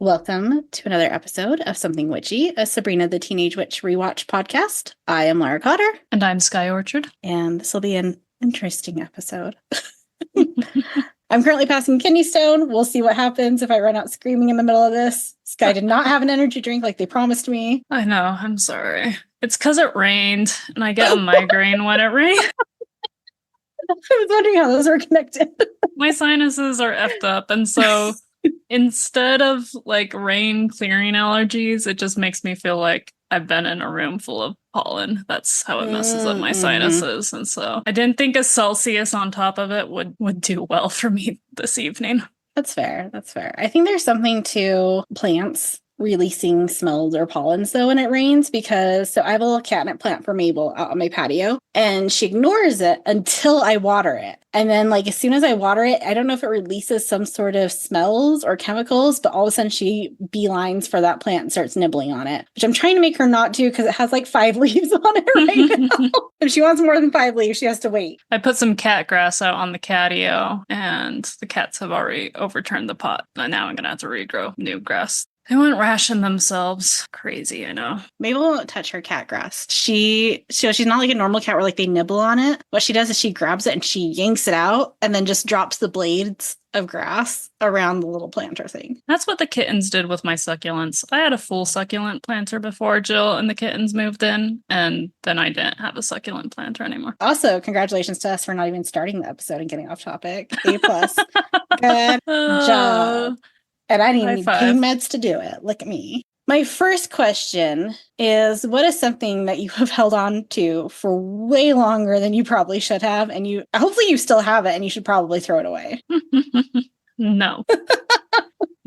Welcome to another episode of Something Witchy, a Sabrina the Teenage Witch rewatch podcast. I am Lara Cotter. And I'm Skye Orchard. And this will be an interesting episode. I'm currently passing kidney stone. We'll see what happens if I run out screaming in the middle of this. Skye did not have an energy drink like they promised me. I know, I'm sorry. It's because it rained, and I get a migraine when it rains. I was wondering how those were connected. My sinuses are effed up, and so instead of rain clearing allergies, it just makes me feel like I've been in a room full of pollen. That's how it messes up my sinuses. And so I didn't think a Celsius on top of it would do well for me this evening. That's fair. That's fair. I think there's something to plants releasing smells or pollens though when it rains, because I have a little catnip plant for Mabel out on my patio and she ignores it until I water it. And then as soon as I water it, I don't know if it releases some sort of smells or chemicals, but all of a sudden she beelines for that plant and starts nibbling on it, which I'm trying to make her not do because it has 5 leaves on it right now. If she wants more than 5 leaves, she has to wait. I put some cat grass out on the catio and the cats have already overturned the pot. And now I'm going to have to regrow new grass. They wouldn't ration themselves. Crazy, I know. Mabel won't touch her cat grass. She's not like a normal cat where they nibble on it. What she does is she grabs it and she yanks it out and then just drops the blades of grass around the little planter thing. That's what the kittens did with my succulents. I had a full succulent planter before Jill and the kittens moved in, and then I didn't have a succulent planter anymore. Also, congratulations to us for not even starting the episode and getting off topic. A+. Good job. And I didn't need pain meds to do it. Look at me. My first question is, what is something that you have held on to for way longer than you probably should have? And hopefully you still have it and you should probably throw it away. No.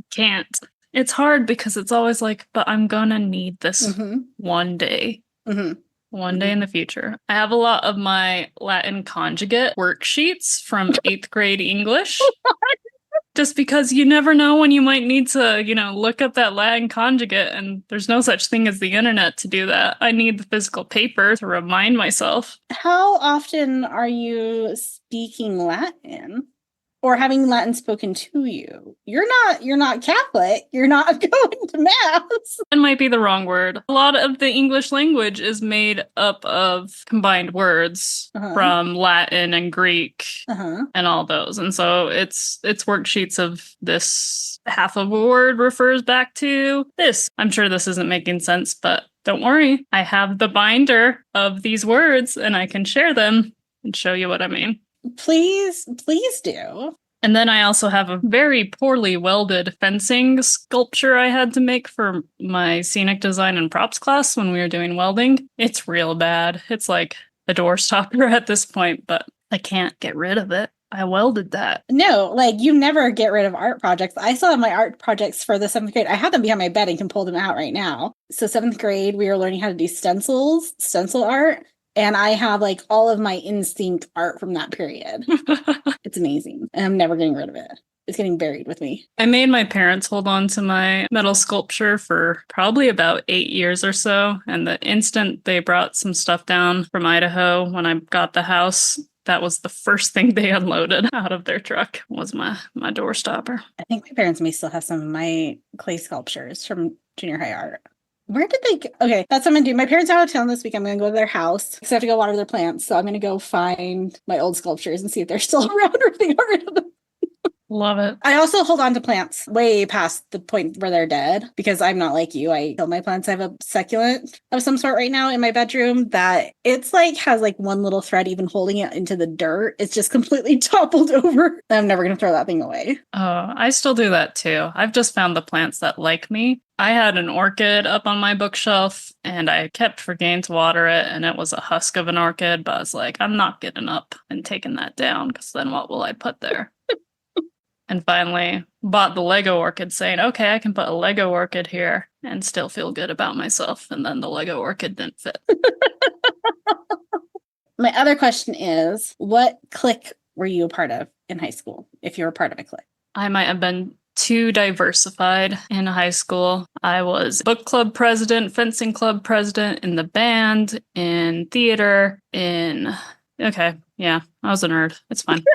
Can't. It's hard because it's always but I'm gonna need this one day. One day in the future. I have a lot of my Latin conjugate worksheets from 8th grade English. Just because you never know when you might need to, look up that Latin conjugate, and there's no such thing as the internet to do that. I need the physical paper to remind myself. How often are you speaking Latin? Or having Latin spoken to you? You're not Catholic. You're not going to mass. That might be the wrong word. A lot of the English language is made up of combined words from Latin and Greek and all those. And so it's worksheets of this. Half of a word refers back to this. I'm sure this isn't making sense, but don't worry. I have the binder of these words and I can share them and show you what I mean. Please do. And then I also have a very poorly welded fencing sculpture I had to make for my scenic design and props class when we were doing welding. It's real bad. It's like a door stopper at this point, but I can't get rid of it. I welded that. No, you never get rid of art projects. I still have my art projects for the 7th grade. I have them behind my bed and can pull them out right now. So 7th grade, we were learning how to do stencil art. And I have all of my instinct art from that period. It's amazing. And I'm never getting rid of it. It's getting buried with me. I made my parents hold on to my metal sculpture for probably about 8 years or so. And the instant they brought some stuff down from Idaho when I got the house, that was the first thing they unloaded out of their truck was my door stopper. I think my parents may still have some of my clay sculptures from junior high art. Where did they go? Okay, that's what I'm going to do. My parents are out of town this week. I'm going to go to their house because I have to go water their plants. So I'm going to go find my old sculptures and see if they're still around or if they got rid of them. Love it. I also hold on to plants way past the point where they're dead because I'm not like you. I kill my plants. I have a succulent of some sort right now in my bedroom that it's has one little thread even holding it into the dirt. It's just completely toppled over. I'm never going to throw that thing away. Oh, I still do that too. I've just found the plants that like me. I had an orchid up on my bookshelf and I kept forgetting to water it and it was a husk of an orchid, but I was like, I'm not getting up and taking that down because then what will I put there? And finally bought the Lego orchid saying, okay, I can put a Lego orchid here and still feel good about myself. And then the Lego orchid didn't fit. My other question is, what clique were you a part of in high school, if you were part of a clique? I might have been too diversified in high school. I was book club president, fencing club president, in the band, in theater, okay, yeah, I was a nerd. It's fine.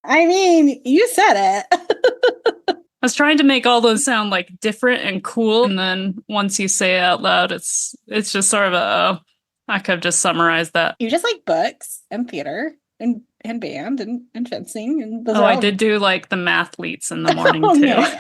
I mean, you said it. was trying to make all those sound like different and cool, and then once you say it out loud, it's just sort of I could have just summarized that. You just like books and theater and band and fencing and those I did do like the mathletes in the morning too. No.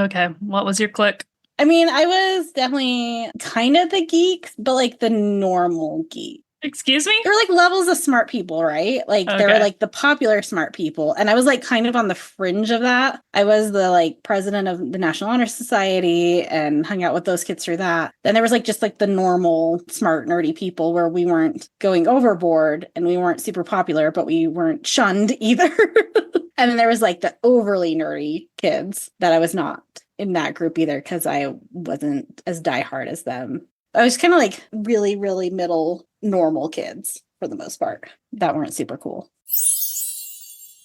Okay, what was your click? I mean, I was definitely kind of the geek, but like the normal geek. Excuse me? There were like levels of smart people, right? Like there were like the popular smart people. And I was like kind of on the fringe of that. I was the like president of the National Honor Society and hung out with those kids through that. Then there was like just like the normal smart nerdy people where we weren't going overboard and we weren't super popular, but we weren't shunned either. And then there was like the overly nerdy kids that I was not in that group either because I wasn't as diehard as them. I was kind of like really, really middle normal kids for the most part that weren't super cool.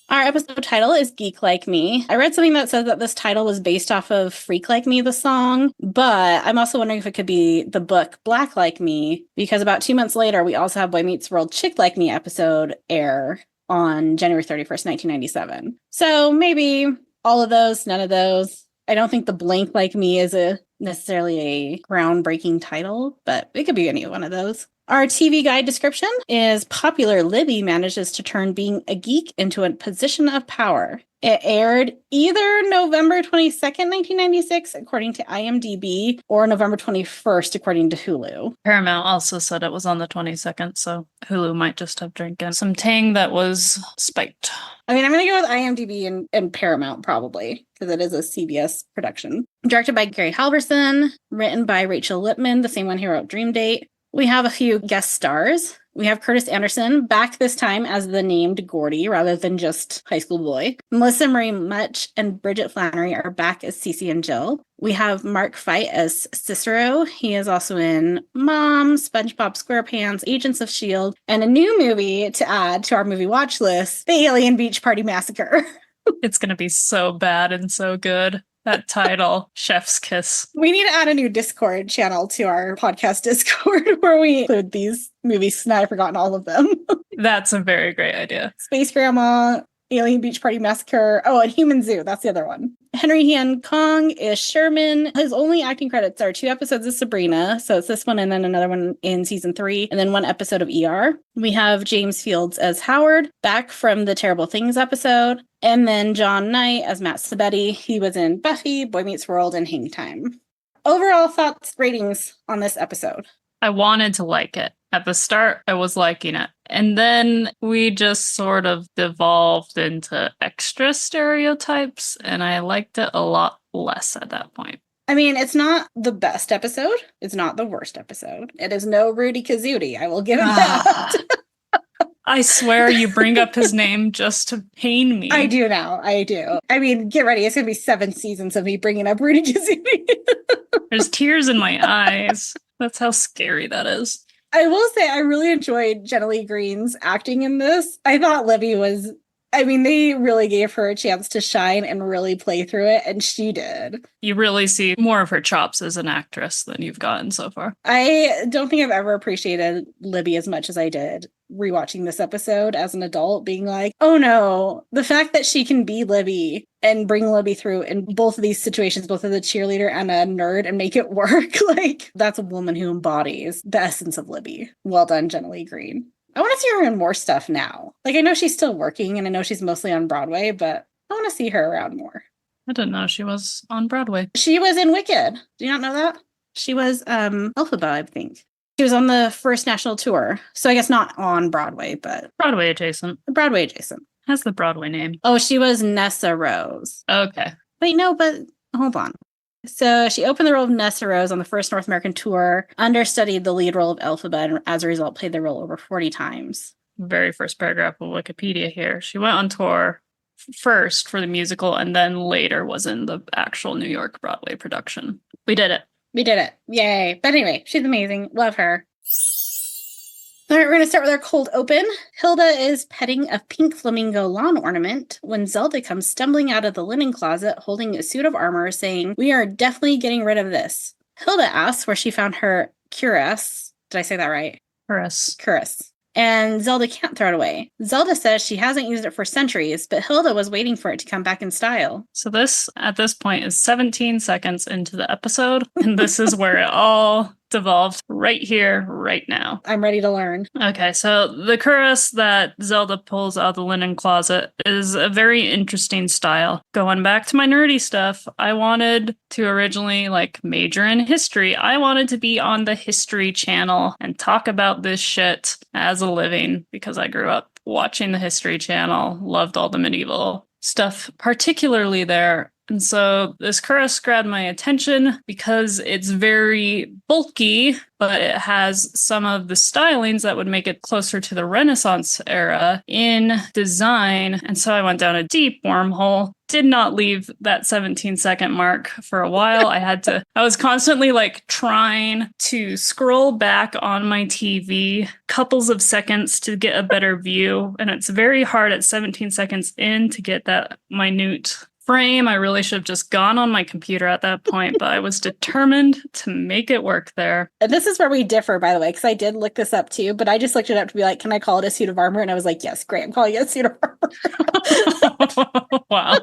Our episode title is Geek Like Me. I read something that says that this title was based off of Freak Like Me, the song, but I'm also wondering if it could be the book Black Like Me, because about 2 months later, we also have Boy Meets World Chick Like Me episode air on January 31st, 1997. So maybe all of those, none of those. I don't think the Blank Like Me is necessarily a groundbreaking title, but it could be any one of those. Our TV guide description is popular Libbie manages to turn being a geek into a position of power. It aired either November 22nd, 1996, according to IMDb, or November 21st, according to Hulu. Paramount also said it was on the 22nd, so Hulu might just have drinking some tang that was spiked. I mean, I'm going to go with IMDb and Paramount, probably, because it is a CBS production. Directed by Gary Halverson, written by Rachel Lippman, the same one who wrote Dream Date. We have a few guest stars. We have Curtis Anderson, back this time as the named Gordy rather than just high school boy. Melissa Marie Much and Bridget Flannery are back as Cece and Jill. We have Mark Fite as Cicero. He is also in Mom, SpongeBob SquarePants, Agents of S.H.I.E.L.D., and a new movie to add to our movie watch list, The Alien Beach Party Massacre. It's going to be so bad and so good. That title, Chef's Kiss. We need to add a new Discord channel to our podcast Discord where we include these movies, and I've forgotten all of them. That's a very great idea. Space Grandma, Alien Beach Party Massacre. Oh, and Human Zoo. That's the other one. Henry Han Kong is Sherman. His only acting credits are 2 episodes of Sabrina. So it's this one and then another one in season 3, and then 1 episode of ER. We have James Fields as Howard, back from the Terrible Things episode. And then John Knight as Matt Sabetti. He was in Buffy, Boy Meets World, and Hang Time. Overall thoughts, ratings on this episode. I wanted to like it. At the start, I was liking it. And then we just sort of devolved into extra stereotypes, and I liked it a lot less at that point. I mean, it's not the best episode. It's not the worst episode. It is no Rudy Kazooie. I will give it that. I swear you bring up his name just to pain me. I do now. I do. I mean, get ready. It's going to be 7 seasons of me bringing up Rudy Kazooie. There's tears in my eyes. That's how scary that is. I will say I really enjoyed Jenna Lee Green's acting in this. I thought Libbie was, I mean, they really gave her a chance to shine and really play through it, and she did. You really see more of her chops as an actress than you've gotten so far. I don't think I've ever appreciated Libbie as much as I did rewatching this episode as an adult, being like, oh no, the fact that she can be Libbie and bring Libbie through in both of these situations, both as a cheerleader and a nerd, and make it work, like, that's a woman who embodies the essence of Libbie. Well done, Jenna Lee Green. I want to see her in more stuff now. Like, I know she's still working, and I know she's mostly on Broadway, but I want to see her around more. I didn't know she was on Broadway. She was in Wicked. Do you not know that? She was Elphaba, I think. She was on the first national tour. So I guess not on Broadway, but... Broadway adjacent. Broadway adjacent. Has the Broadway name. Oh, she was Nessa Rose. Okay. Wait, no, but hold on. So she opened the role of Nessa Rose on the first North American tour, understudied the lead role of Elphaba, and as a result played the role over 40 times. Very first paragraph of Wikipedia here. She went on tour first for the musical and then later was in the actual New York Broadway production. We did it. We did it. Yay. But anyway, she's amazing. Love her. All right, we're going to start with our cold open. Hilda is petting a pink flamingo lawn ornament when Zelda comes stumbling out of the linen closet holding a suit of armor saying, "We are definitely getting rid of this." Hilda asks where she found her cuirass. Did I say that right? Cuirass. Cuirass. and Zelda can't throw it away. Zelda says she hasn't used it for centuries, but Hilda was waiting for it to come back in style. So this, at this point, is 17 seconds into the episode, and this is where it all devolved right here, right now. I'm ready to learn. Okay, so the cuirass that Zelda pulls out of the linen closet is a very interesting style. Going back to my nerdy stuff, I wanted to originally major in history. I wanted to be on the History Channel and talk about this shit as a living because I grew up watching the History Channel, loved all the medieval stuff, particularly there. And so this cuirass grabbed my attention because it's very bulky, but it has some of the stylings that would make it closer to the Renaissance era in design. And so I went down a deep wormhole. Did not leave that 17-second mark for a while. I was constantly trying to scroll back on my TV couples of seconds to get a better view. And it's very hard at 17 seconds in to get that minute frame. I really should have just gone on my computer at that point, but I was determined to make it work there. And this is where we differ, by the way, because I did look this up too, but I just looked it up to be like, can I call it a suit of armor? And I was like, yes, great, I'm calling it a suit of armor. Wow.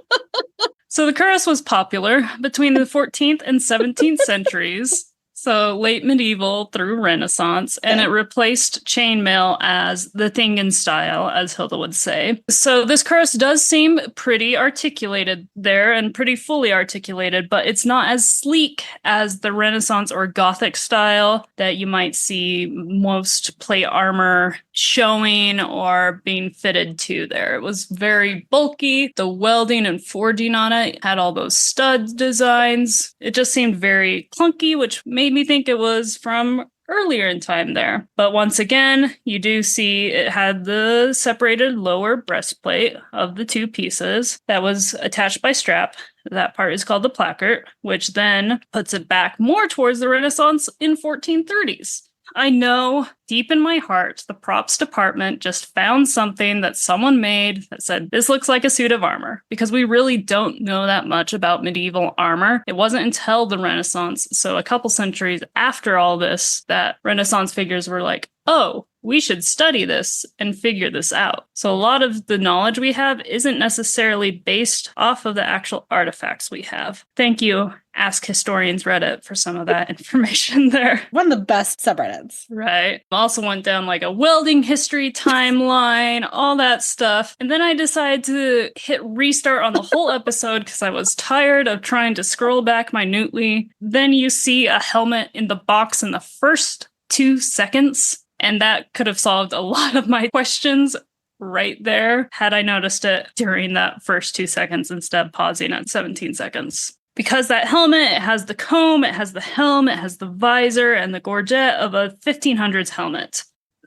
So the cuirass was popular between the 14th and 17th centuries. So late medieval through Renaissance, and it replaced chainmail as the thing in style, as Hilda would say. So this cuirass does seem pretty articulated there and pretty fully articulated, but it's not as sleek as the Renaissance or Gothic style that you might see most plate armor showing or being fitted to there. It was very bulky. The welding and forging on it had all those stud designs. It just seemed very clunky, which made me think it was from earlier in time there. But once again, you do see it had the separated lower breastplate of the two pieces that was attached by strap. That part is called the placard, which then puts it back more towards the Renaissance in 1430s. I know deep in my heart, the props department just found something that someone made that said, this looks like a suit of armor, because we really don't know that much about medieval armor. It wasn't until the Renaissance, so a couple centuries after all this, that Renaissance figures were like, oh, we should study this and figure this out. So a lot of the knowledge we have isn't necessarily based off of the actual artifacts we have. Thank you, Ask Historians Reddit, for some of that information there. One of the best subreddits. Right. Also went down a welding history timeline, all that stuff. And then I decided to hit restart on the whole episode because I was tired of trying to scroll back minutely. Then you see a helmet in the box in the first 2 seconds. And that could have solved a lot of my questions right there had I noticed it during that first 2 seconds instead of pausing at 17 seconds. Because that helmet, it has the comb, it has the helm, it has the visor, and the gorget of a 1500s helmet.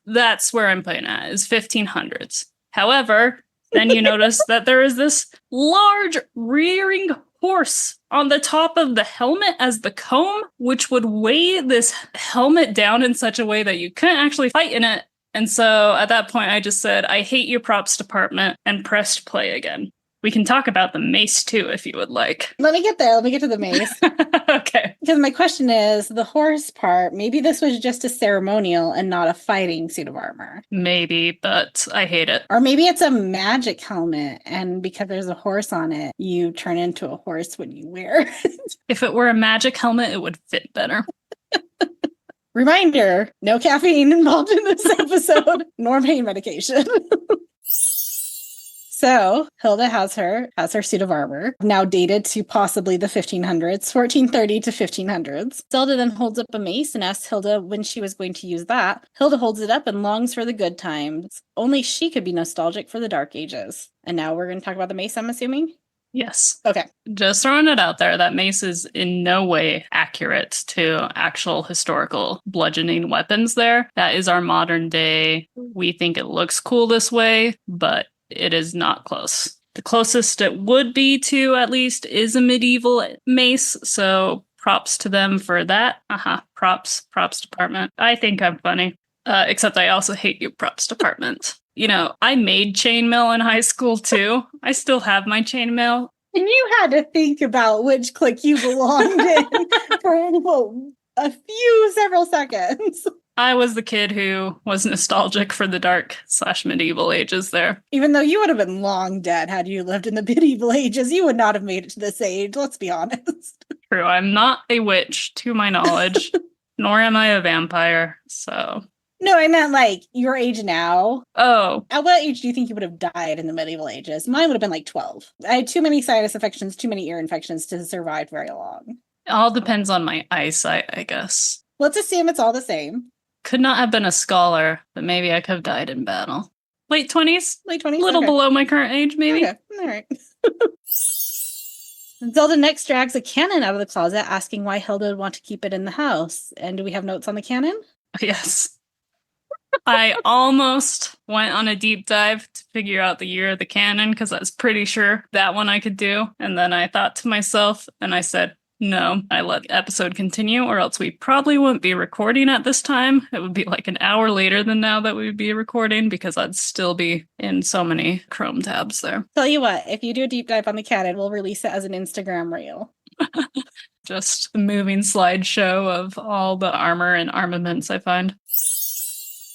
That's where I'm putting at, is 1500s. However, then you notice that there is this large rearing horse on the top of the helmet as the comb, which would weigh this helmet down in such a way that you couldn't actually fight in it. And so at that point, I just said, I hate you, props department, and pressed play again. We can talk about the mace too, if you would like. Let me get there. Let me get to the mace. Okay. Because my question is, the horse part, maybe this was just a ceremonial and not a fighting suit of armor. Maybe, but I hate it. Or maybe it's a magic helmet, and because there's a horse on it, you turn into a horse when you wear it. If it were a magic helmet, it would fit better. Reminder, no caffeine involved in this episode, nor pain medication. So Hilda has her suit of armor, now dated to possibly the 1500s, 1430 to 1500s. Zelda then holds up a mace and asks Hilda when she was going to use that. Hilda holds it up and longs for the good times. Only she could be nostalgic for the dark ages. And now we're going to talk about the mace, I'm assuming? Yes. Okay. Just throwing it out there, that mace is in no way accurate to actual historical bludgeoning weapons there. That is our modern day. We think it looks cool this way, but it is not close. The closest it would be to, at least, is a medieval mace, so props to them for that. Props department. I think I'm funny. Except I also hate you, props department. You know, I made chainmail in high school, too. I still have my chainmail. And you had to think about which clique you belonged in for several seconds. I was the kid who was nostalgic for the dark/medieval ages there. Even though you would have been long dead had you lived in the medieval ages, you would not have made it to this age, let's be honest. True, I'm not a witch, to my knowledge, nor am I a vampire, so... No, I meant like your age now. Oh. At what age do you think you would have died in the medieval ages? Mine would have been like 12. I had too many sinus infections, too many ear infections to survive very long. It all depends on my eyesight, I guess. Let's assume it's all the same. Could not have been a scholar, but maybe I could have died in battle. Late 20s? Late 20s? A little below my current age, maybe. Okay, all right. Zelda next drags a cannon out of the closet, asking why Hilda would want to keep it in the house. And do we have notes on the cannon? Yes. I almost went on a deep dive to figure out the year of the cannon, because I was pretty sure that one I could do. And then I thought to myself, and I said, no, I let the episode continue, or else we probably wouldn't be recording at this time. It would be like an hour later than now that we'd be recording, because I'd still be in so many Chrome tabs there. Tell you what, if you do a deep dive on the cannon, we'll release it as an Instagram reel. Just a moving slideshow of all the armor and armaments I find.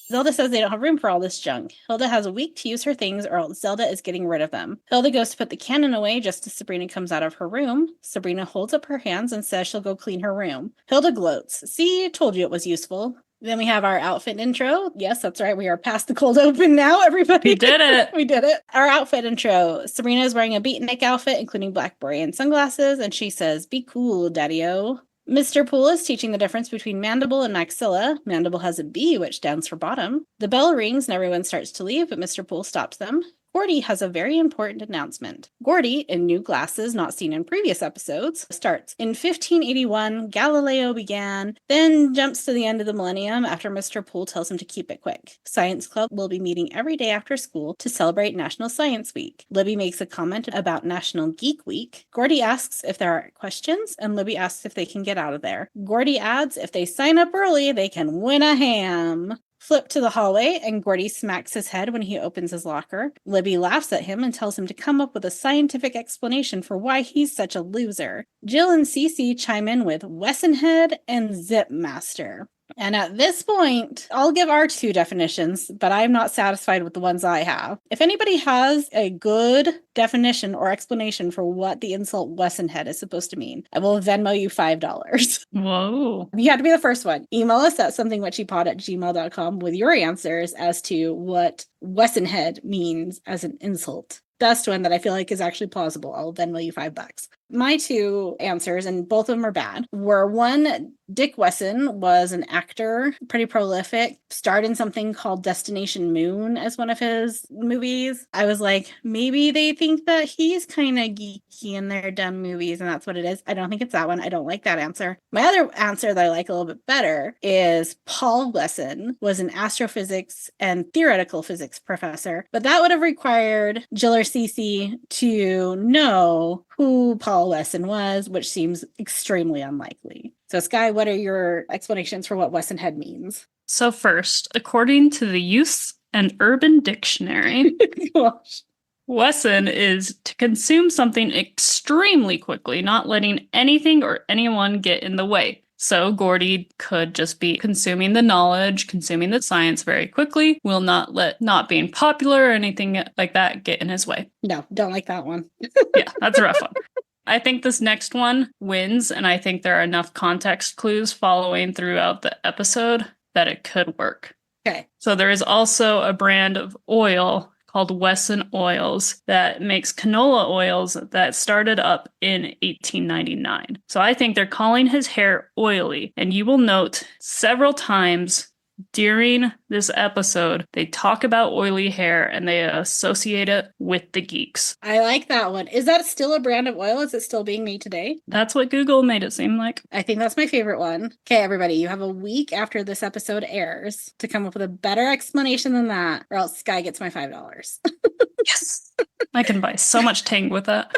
Zelda says they don't have room for all this junk. Hilda has a week to use her things, or else Zelda is getting rid of them. Hilda goes to put the cannon away just as Sabrina comes out of her room. Sabrina holds up her hands and says she'll go clean her room. Hilda gloats. See, told you it was useful. Then we have our outfit intro. Yes, that's right. We are past the cold open now, everybody. We did it. We did it. Our outfit intro. Sabrina is wearing a beatnik outfit, including black beret and sunglasses, and she says, "Be cool, daddy-o." Mr. Poole is teaching the difference between mandible and maxilla. Mandible has a B, which stands for bottom. The bell rings and everyone starts to leave, but Mr. Poole stops them. Gordy has a very important announcement. Gordy, in new glasses not seen in previous episodes, starts. In 1581, Galileo began, then jumps to the end of the millennium after Mr. Poole tells him to keep it quick. Science Club will be meeting every day after school to celebrate National Science Week. Libbie makes a comment about National Geek Week. Gordy asks if there are questions, and Libbie asks if they can get out of there. Gordy adds if they sign up early, they can win a ham. Flip to the hallway, and Gordy smacks his head when he opens his locker. Libbie laughs at him and tells him to come up with a scientific explanation for why he's such a loser. Jill and Cece chime in with Wessenhead and Zipmaster. And at this point, I'll give our two definitions, but I'm not satisfied with the ones I have. If anybody has a good definition or explanation for what the insult Wessenhead is supposed to mean, I will Venmo you $5. Whoa. You have to be the first one. Email us at somethingwitchypod@gmail.com with your answers as to what Wessenhead means as an insult. Best one that I feel like is actually plausible. I'll Venmo you $5. My two answers, and both of them are bad, were one, Dick Wesson was an actor, pretty prolific, starred in something called Destination Moon as one of his movies. I was like, maybe they think that he's kind of geeky in their dumb movies, and that's what it is. I don't think it's that one. I don't like that answer. My other answer that I like a little bit better is Paul Wesson was an astrophysics and theoretical physics professor, but that would have required Jill or Cece to know who Paul Wesson was, which seems extremely unlikely. So, Skye, what are your explanations for what Wessenhead means? So first, according to the Youth and Urban Dictionary, Gosh. Wesson is to consume something extremely quickly, not letting anything or anyone get in the way. So Gordy could just be consuming the knowledge, consuming the science very quickly, will not let not being popular or anything like that get in his way. No, don't like that one. Yeah, that's a rough one. I think this next one wins, and I think there are enough context clues following throughout the episode that it could work. Okay. So there is also a brand of oil called Wesson Oils that makes canola oils that started up in 1899. So I think they're calling his hair oily, and you will note several times during this episode, they talk about oily hair and they associate it with the geeks. I like that one. Is that still a brand of oil? Is it still being made today? That's what Google made it seem like. I think that's my favorite one. Okay, everybody, you have a week after this episode airs to come up with a better explanation than that, or else Skye gets my $5. Yes! I can buy so much Tang with that.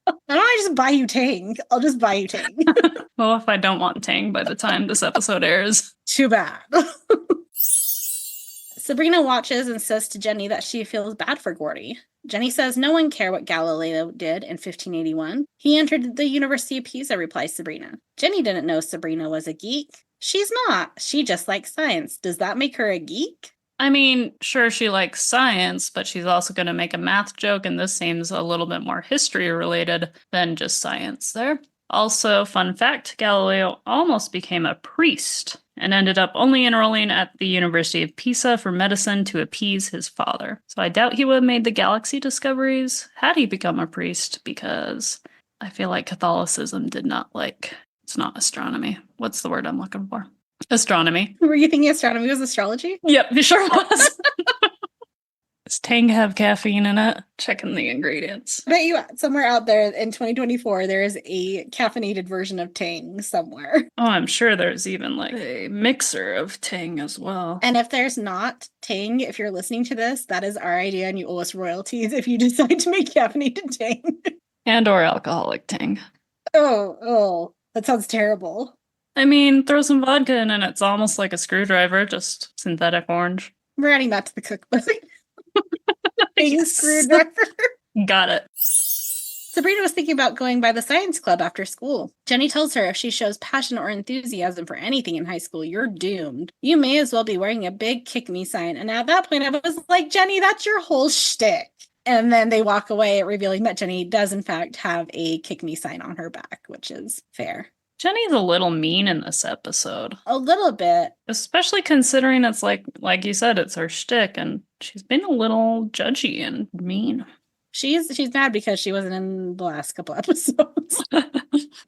Why don't I just buy you Tang? I'll just buy you Tang. Well, if I don't want Tang by the time this episode airs. Too bad. Sabrina watches and says to Jenny that she feels bad for Gordy. Jenny says no one cared what Galileo did in 1581. He entered the University of Pisa, replies Sabrina. Jenny didn't know Sabrina was a geek. She's not. She just likes science. Does that make her a geek? I mean, sure, she likes science, but she's also going to make a math joke, and this seems a little bit more history related than just science there. Also, fun fact, Galileo almost became a priest and ended up only enrolling at the University of Pisa for medicine to appease his father. So I doubt he would have made the galaxy discoveries had he become a priest, because I feel like Catholicism did not like, it's not astronomy. What's the word I'm looking for? Astronomy. Were you thinking astronomy was astrology? Yep, it sure was. Does Tang have caffeine in it? Checking the ingredients. I bet you somewhere out there in 2024, there is a caffeinated version of Tang somewhere. Oh, I'm sure there's even like a mixer of Tang as well. And if there's not Tang, if you're listening to this, that is our idea and you owe us royalties if you decide to make caffeinated Tang. And or alcoholic Tang. Oh, that sounds terrible. I mean, throw some vodka in and it's almost like a screwdriver, just synthetic orange. We're adding that to the cookbook. Yes. Screwdriver. Got it. Sabrina was thinking about going by the science club after school. Jenny tells her if she shows passion or enthusiasm for anything in high school, you're doomed. You may as well be wearing a big kick me sign. And at that point, I was like, Jenny, that's your whole shtick. And then they walk away, revealing that Jenny does, in fact, have a kick me sign on her back, which is fair. Jenny's a little mean in this episode. A little bit. Especially considering it's like you said, it's her shtick, and she's been a little judgy and mean. She's mad because she wasn't in the last couple episodes.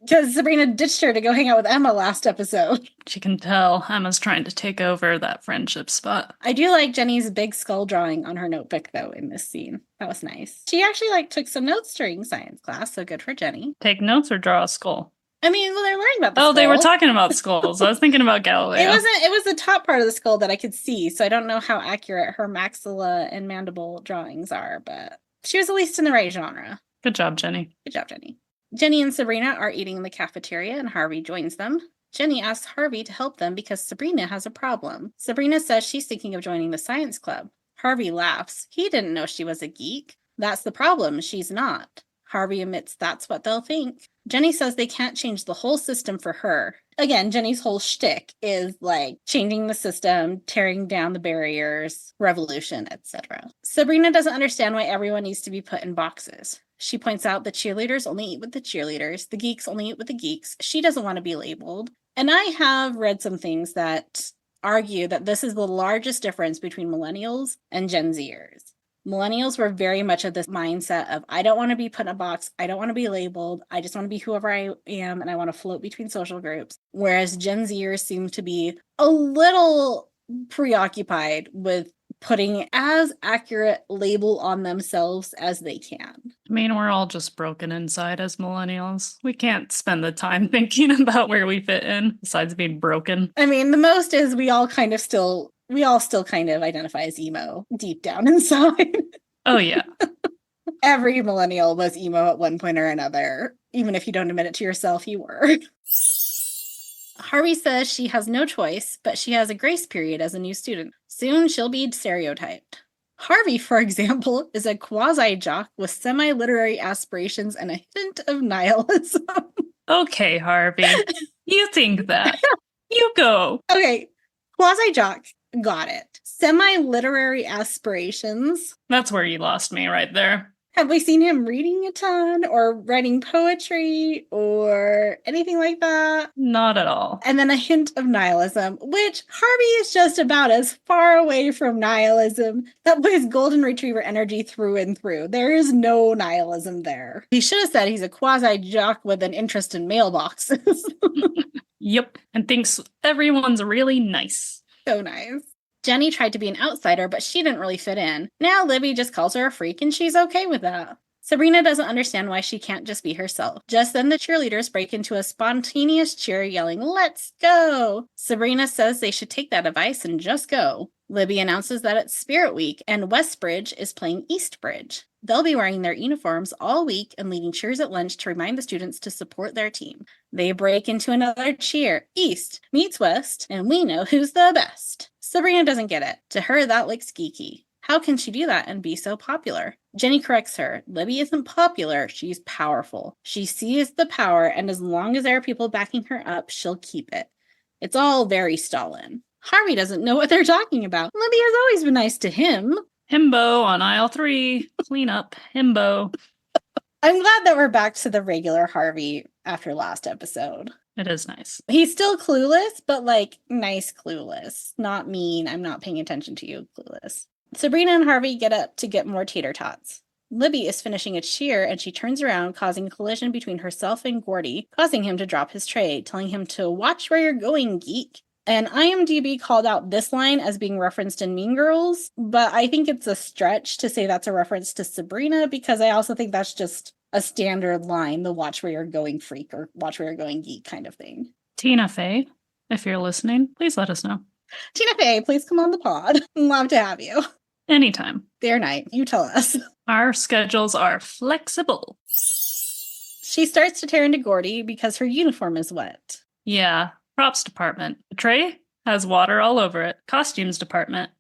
Because Sabrina ditched her to go hang out with Emma last episode. She can tell Emma's trying to take over that friendship spot. I do like Jenny's big skull drawing on her notebook, though, in this scene. That was nice. She actually took some notes during science class, so good for Jenny. Take notes or draw a skull? I mean, well, they're learning about the skull. They were talking about skulls. I was thinking about Galileo. It was the top part of the skull that I could see, so I don't know how accurate her maxilla and mandible drawings are, but she was at least in the right genre. Good job, Jenny. Good job, Jenny. Jenny and Sabrina are eating in the cafeteria, and Harvey joins them. Jenny asks Harvey to help them because Sabrina has a problem. Sabrina says she's thinking of joining the science club. Harvey laughs. He didn't know she was a geek. That's the problem. She's not. Harvey admits that's what they'll think. Jenny says they can't change the whole system for her. Again, Jenny's whole shtick is changing the system, tearing down the barriers, revolution, etc. Sabrina doesn't understand why everyone needs to be put in boxes. She points out the cheerleaders only eat with the cheerleaders, the geeks only eat with the geeks. She doesn't want to be labeled. And I have read some things that argue that this is the largest difference between millennials and Gen Zers. Millennials were very much of this mindset of, I don't want to be put in a box. I don't want to be labeled. I just want to be whoever I am, and I want to float between social groups. Whereas Gen Zers seem to be a little preoccupied with putting as accurate label on themselves as they can. I mean, we're all just broken inside as millennials. We can't spend the time thinking about where we fit in, besides being broken. I mean, the most is we all still kind of identify as emo deep down inside. Oh, yeah. Every millennial was emo at one point or another. Even if you don't admit it to yourself, you were. Harvey says she has no choice, but she has a grace period as a new student. Soon she'll be stereotyped. Harvey, for example, is a quasi-jock with semi-literary aspirations and a hint of nihilism. Okay, Harvey. You think that. You go. Okay, quasi-jock. Got it. Semi-literary aspirations. That's where you lost me right there. Have we seen him reading a ton or writing poetry or anything like that? Not at all. And then a hint of nihilism, which Harvey is just about as far away from nihilism. That boy's golden retriever energy through and through. There is no nihilism there. He should have said he's a quasi-jock with an interest in mailboxes. Yep. And thinks everyone's really nice. So nice. Jenny tried to be an outsider, but she didn't really fit in. Now Libbie just calls her a freak, and she's okay with that. Sabrina doesn't understand why she can't just be herself. Just then the cheerleaders break into a spontaneous cheer, yelling, "Let's go!" Sabrina says they should take that advice and just go. Libbie announces that it's Spirit Week, and Westbridge is playing Eastbridge. They'll be wearing their uniforms all week and leading cheers at lunch to remind the students to support their team. They break into another cheer. East meets West, and we know who's the best. Sabrina doesn't get it. To her, that looks geeky. How can she do that and be so popular? Jenny corrects her. Libbie isn't popular, she's powerful. She sees the power, and as long as there are people backing her up, she'll keep it. It's all very Stalin. Harvey doesn't know what they're talking about. Libbie has always been nice to him. Himbo on aisle 3. Clean up. Himbo. I'm glad that we're back to the regular Harvey after last episode. It is nice. He's still clueless, but like nice clueless. Not mean, I'm not paying attention to you clueless. Sabrina and Harvey get up to get more tater tots. Libbie is finishing a cheer and she turns around, causing a collision between herself and Gordy, causing him to drop his tray, telling him to watch where you're going, geek. And IMDb called out this line as being referenced in Mean Girls, but I think it's a stretch to say that's a reference to Sabrina because I also think that's just a standard line, the watch where you're going freak or watch where you're going geek kind of thing. Tina Fey, if you're listening, please let us know. Tina Fey, please come on the pod. Love to have you. Anytime. Day or night, you tell us. Our schedules are flexible. She starts to tear into Gordy because her uniform is wet. Yeah. Props department. The tray has water all over it. Costumes department.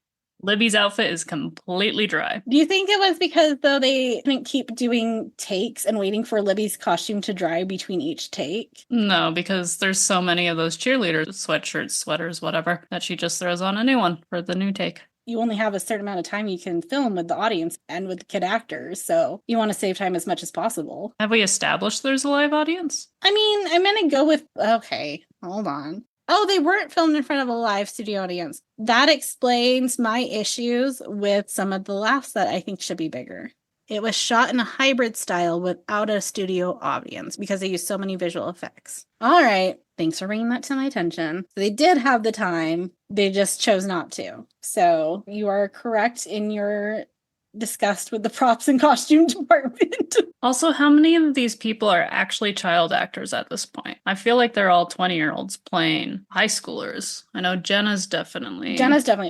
Libbie's outfit is completely dry. Do you think it was because, though, they couldn't keep doing takes and waiting for Libbie's costume to dry between each take? No, because there's so many of those cheerleaders, sweatshirts, sweaters, whatever, that she just throws on a new one for the new take. You only have a certain amount of time you can film with the audience and with kid actors, so you want to save time as much as possible. Have we established there's a live audience? I mean, I'm going to go with... Okay, hold on. Oh, they weren't filmed in front of a live studio audience. That explains my issues with some of the laughs that I think should be bigger. It was shot in a hybrid style without a studio audience because they used so many visual effects. All right. Thanks for bringing that to my attention. They did have the time. They just chose not to. So you are correct in your disgust with the props and costume department. Also, how many of these people are actually child actors at this point? I feel like they're all 20-year-olds playing high schoolers. I know Jenna's definitely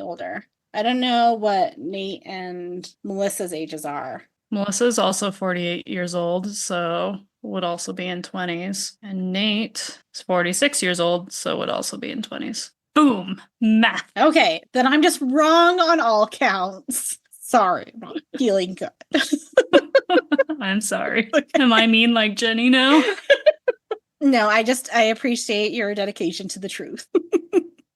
older. I don't know what Nate and Melissa's ages are. Melissa's also 48 years old, so would also be in 20s. And Nate is 46 years old, so would also be in 20s. Boom! Math! Okay, then I'm just wrong on all counts. Sorry, I'm not feeling good. I'm sorry. Okay. Am I mean like Jenny now? No, I appreciate your dedication to the truth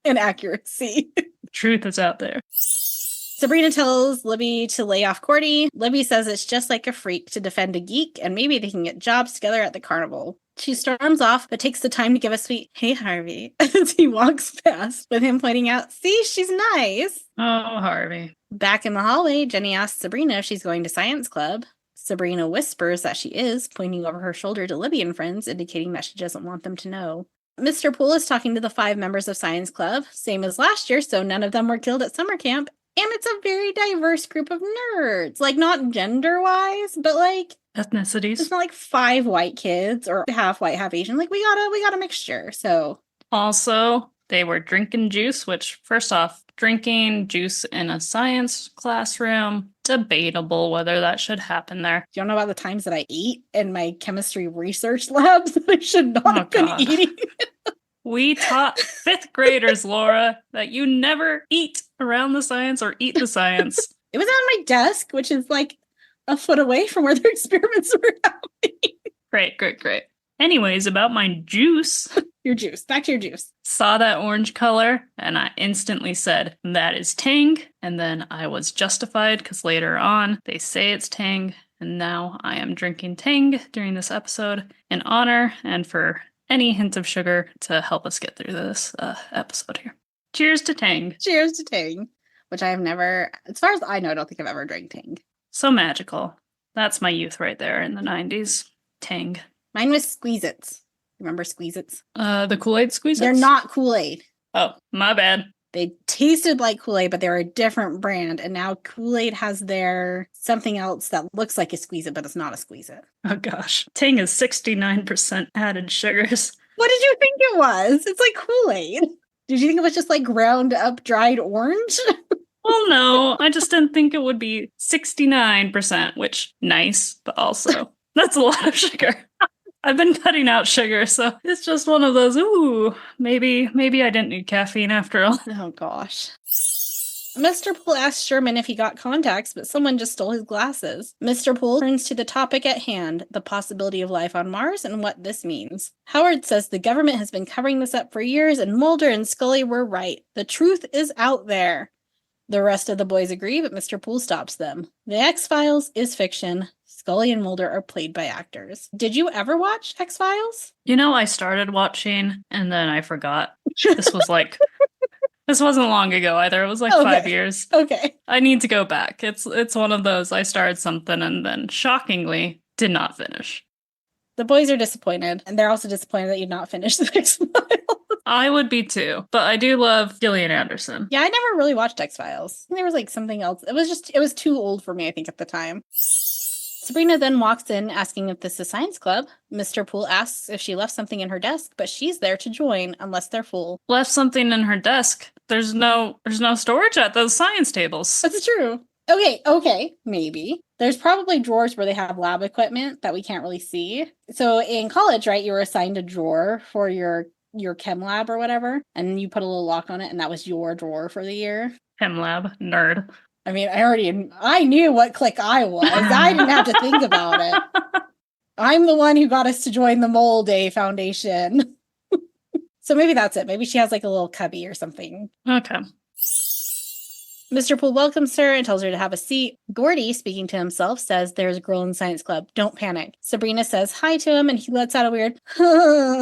and accuracy. Truth is out there. Sabrina tells Libbie to lay off Gordy. Libbie says it's just like a freak to defend a geek, and maybe they can get jobs together at the carnival. She storms off, but takes the time to give a sweet, "Hey, Harvey," as he walks past, with him pointing out, "See, she's nice." Oh, Harvey. Back in the hallway, Jenny asks Sabrina if she's going to science club. Sabrina whispers that she is, pointing over her shoulder to Libbie and friends, indicating that she doesn't want them to know. Mr. Poole is talking to the 5 members of science club, same as last year, so none of them were killed at summer camp. And it's a very diverse group of nerds. Like, not gender-wise, but, like... ethnicities. It's not like 5 white kids or half white, half Asian. Like, we got a mixture, so... Also, they were drinking juice, which, first off, drinking juice in a science classroom, debatable whether that should happen there. Do you know about the times that I ate in my chemistry research labs that I should not have been eating? We taught 5th graders, Laura, that you never eat around the science or eat the science. It was on my desk, which is like a foot away from where their experiments were happening. Great. Anyways, about my juice. Your juice. Back to your juice. Saw that orange color, and I instantly said, that is Tang. And then I was justified, because later on, they say it's Tang. And now I am drinking Tang during this episode in honor and for any hint of sugar to help us get through this episode here. Cheers to Tang. Cheers to Tang, which I have never, as far as I know, I don't think I've ever drank Tang. So magical. That's my youth right there in the 90s. Tang. Mine was Squeeze-Its. Remember Squeeze-Its? The Kool-Aid Squeeze-Its? They're not Kool-Aid. Oh, my bad. They tasted like Kool-Aid, but they were a different brand. And now Kool-Aid has their something else that looks like a Squeeze-It, but it's not a Squeeze-It. Oh, gosh. Tang is 69% added sugars. What did you think it was? It's like Kool-Aid. Did you think it was just like ground up dried orange? Well, no. I just didn't think it would be 69%, which, nice, but also, that's a lot of sugar. I've been cutting out sugar, so it's just one of those, ooh, maybe I didn't need caffeine after all. Oh, gosh. Mr. Poole asks Sherman if he got contacts, but someone just stole his glasses. Mr. Poole turns to the topic at hand, the possibility of life on Mars and what this means. Howard says the government has been covering this up for years, and Mulder and Scully were right. The truth is out there. The rest of the boys agree, but Mr. Poole stops them. The X-Files is fiction. Scully and Mulder are played by actors. Did you ever watch X-Files? I started watching, and then I forgot. This wasn't long ago either. It was 5 years. Okay. I need to go back. It's one of those, I started something and then shockingly did not finish. The boys are disappointed, and they're also disappointed that you've not finished the X-Files. I would be too, but I do love Gillian Anderson. Yeah, I never really watched X-Files. There was something else. It was too old for me, I think, at the time. Sabrina then walks in asking if this is science club. Mr. Poole asks if she left something in her desk, but she's there to join unless they're full. Left something in her desk? There's no storage at those science tables. That's true. Okay, maybe. There's probably drawers where they have lab equipment that we can't really see. So in college, right, you were assigned a drawer for your chem lab or whatever, and you put a little lock on it, and that was your drawer for the year. Chem lab, nerd. I mean, I knew what clique I was. I didn't have to think about it. I'm the one who got us to join the Mole Day Foundation. So maybe that's it. Maybe she has a little cubby or something. Okay. Mr. Poole welcomes her and tells her to have a seat. Gordy, speaking to himself, says there's a girl in science club. Don't panic. Sabrina says hi to him, and he lets out a weird noise.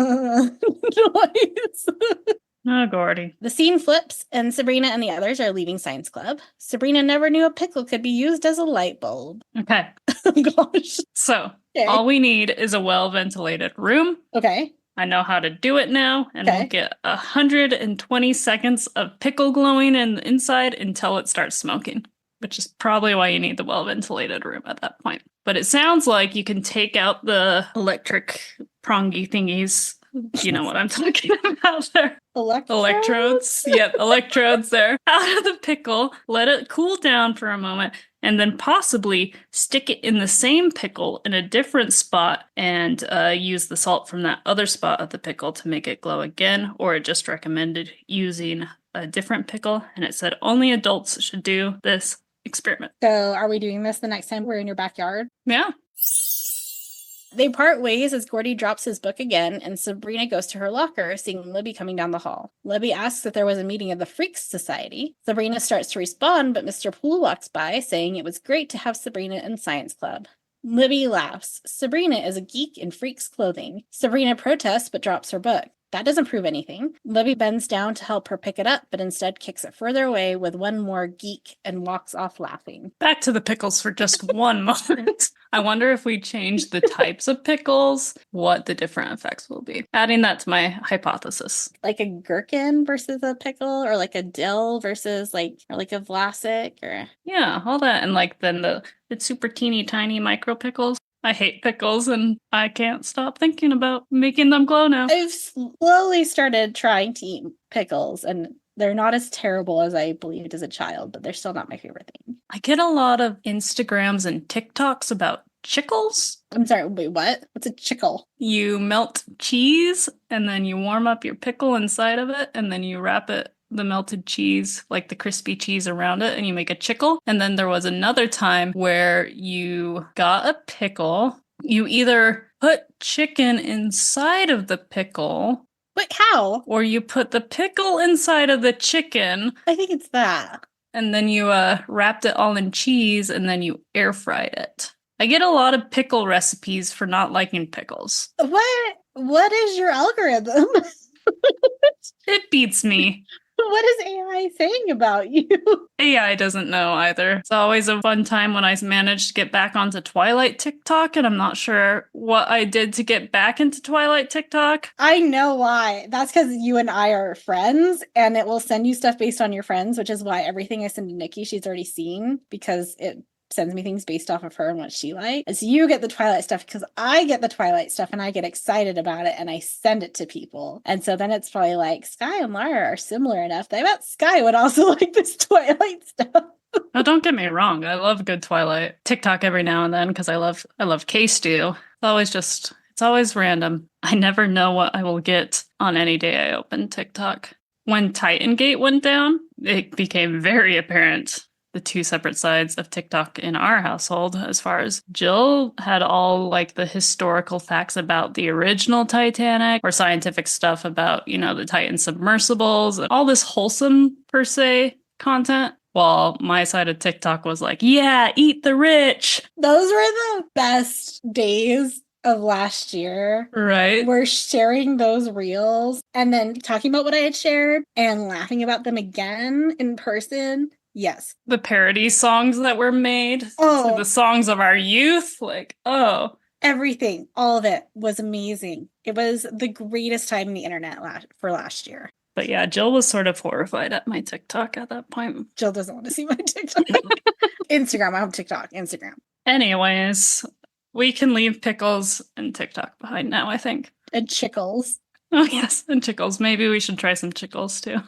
Oh, Gordy. The scene flips, and Sabrina and the others are leaving science club. Sabrina never knew a pickle could be used as a light bulb. Okay. Oh, gosh. So, all we need is a well-ventilated room. Okay. I know how to do it now, and we'll get 120 seconds of pickle glowing in the inside until it starts smoking, which is probably why you need the well-ventilated room at that point. But it sounds like you can take out the electric prongy thingies. You know what I'm talking about there. Electrodes. Yep, electrodes there. Out of the pickle, let it cool down for a moment, and then possibly stick it in the same pickle in a different spot and use the salt from that other spot of the pickle to make it glow again, or it just recommended using a different pickle, and it said only adults should do this experiment. So are we doing this the next time we're in your backyard? Yeah. They part ways as Gordy drops his book again, and Sabrina goes to her locker, seeing Libbie coming down the hall. Libbie asks if there was a meeting of the Freaks Society. Sabrina starts to respond, but Mr. Poole walks by, saying it was great to have Sabrina in science club. Libbie laughs. Sabrina is a geek in Freaks clothing. Sabrina protests, but drops her book. That doesn't prove anything. Libbie bends down to help her pick it up, but instead kicks it further away with one more geek and walks off laughing. Back to the pickles for just one moment. I wonder if we change the types of pickles, what the different effects will be. Adding that to my hypothesis. Like a gherkin versus a pickle, or like a dill versus or like a Vlasic, or... Yeah, all that. And then the super teeny tiny micro pickles. I hate pickles, and I can't stop thinking about making them glow now. I've slowly started trying to eat pickles, and they're not as terrible as I believed as a child, but they're still not my favorite thing. I get a lot of Instagrams and TikToks about chickles. I'm sorry, wait, what? What's a chickle? You melt cheese, and then you warm up your pickle inside of it, and then you wrap the melted cheese, like the crispy cheese around it, and you make a chickle. And then there was another time where you got a pickle. You either put chicken inside of the pickle. But how? Or you put the pickle inside of the chicken. I think it's that. And then you wrapped it all in cheese, and then you air fried it. I get a lot of pickle recipes for not liking pickles. What is your algorithm? It beats me. What is AI saying about you? AI doesn't know either. It's always a fun time when I manage to get back onto Twilight TikTok, and I'm not sure what I did to get back into Twilight TikTok. I know why. That's because you and I are friends, and it will send you stuff based on your friends, which is why everything I send to Nikki, she's already seen, because it sends me things based off of her and what she likes. And so you get the Twilight stuff because I get the Twilight stuff and I get excited about it and I send it to people. And so then it's probably like Skye and Lara are similar enough that I bet Skye would also like this Twilight stuff. Oh, don't get me wrong. I love good Twilight TikTok every now and then because I love K-Stew. It's always random. I never know what I will get on any day I open TikTok. When Titan Gate went down, it became very apparent the two separate sides of TikTok in our household, as far as Jill had all like the historical facts about the original Titanic or scientific stuff about, you know, the Titan submersibles, all this wholesome per se content. While my side of TikTok was like, yeah, eat the rich. Those were the best days of last year. Right. We're sharing those reels and then talking about what I had shared and laughing about them again in person. Yes. The parody songs that were made. So the songs of our youth. Like, oh. Everything. All of it was amazing. It was the greatest time in the internet for last year. But yeah, Jill was sort of horrified at my TikTok at that point. Jill doesn't want to see my TikTok. Instagram. I have TikTok. Instagram. Anyways, we can leave pickles and TikTok behind now, I think. And chickles. Oh, yes. And chickles. Maybe we should try some chickles, too.